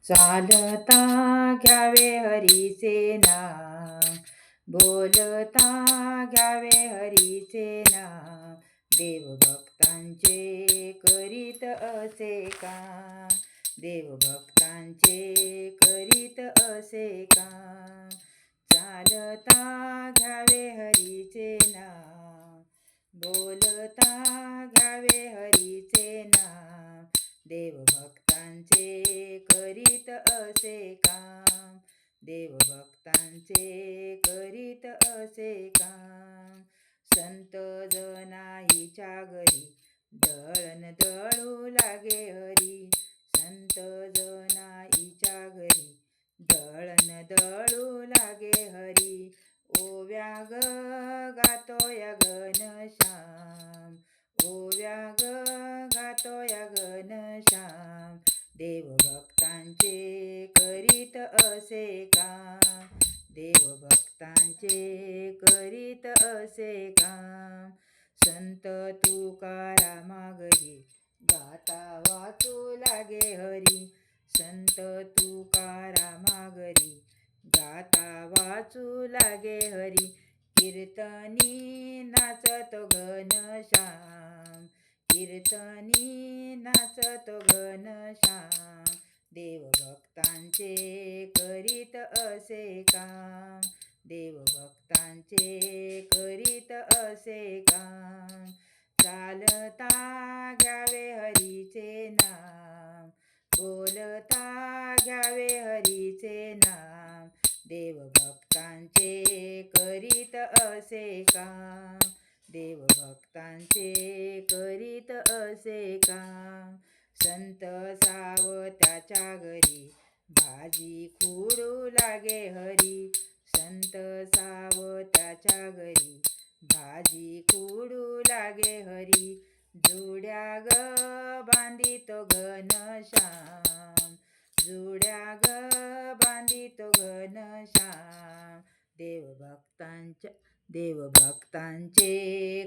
चालता घ्यावे हरीचे नाम, बोलता घ्यावे हरीचे नाम, देवभक्तांचे करीत असे काम, देवभक्तांचे करीत असे काम. चालता घ्यावे हरीचे नाम, बोलता घ्यावे हरीचे नाम, देवभक्तांचे करीत असे काम, देवभक्तांचे करीत असे काम. संत जनाईच्या घरी दळण दळू लागे हरी, संत जनाईच्या घरी दळण दळू लागे हरी. ओव्या ग गातोया घनश्याम, ओव्या ग गातोया घनश्याम, देवभक्तांचे करीत असे काम, देवभक्तांचे करीत असे काम. संत तुकारामा घरी गाता वाचू लागे हरी, संत तुकारामा घरी गाता वाचू लागे हरी. कीर्तनी नाचतो घनश्याम, कीर्तनी नाचतो घनश्याम, देवभक्तांचे करीत असे काम, देवभक्तांचे करीत असे काम. चालता घ्यावे हरीचे नाम, बोलता घ्यावे हरीचे नाम, देवभक्तांचे करीत असे काम, देवभक्तांचे करीत असे काम. संत सावत्याच्या घरी भाजी खुडू लागे हरी, संत सावत्याच्या घरी भाजी खुडू लागे हरी. जुड्या ग बांधितो घनश्याम, जुड्या ग बांधितो घनश्याम, देवभक्तांचे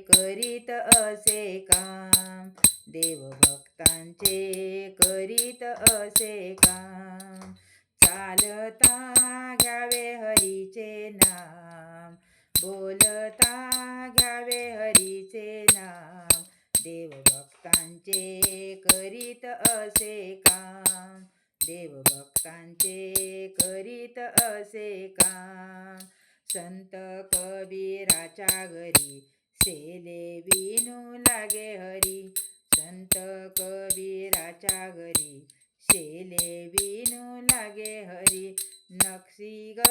करीत असे काम, देवभक्तांचे करीत असे काम. चालता घ्यावे हरीचे नाम, बोलता घ्यावे हरीचे नाम, देवभक्तांचे करीत असे काम, देवभक्तांचे करीत असे काम. संत कबीराच्या घरी सेले विणू लागे हरी, संत कबीराच्या घरी शेले विणू लागे हरी. नक्षी ग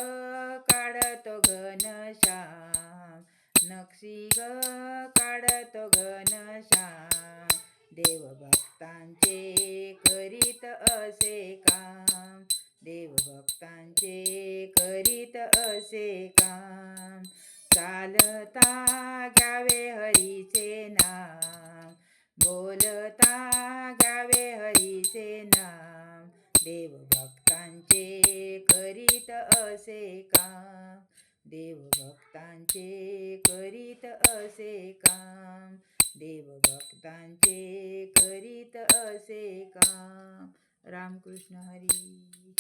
काढतो घनश्याम, नक्षी ग काढतो घनश्याम, देवभक्तांचे करीत असे काम, देवभक्तांचे करीत असे काम. चालता घ्यावे हरीचे नाम, बोलता घ्यावे हरीचे नाम, देवभक्तांचे करीत असे काम, देवभक्तांचे करीत असे काम, देवभक्तांचे करीत असे काम. रामकृष्ण हरी.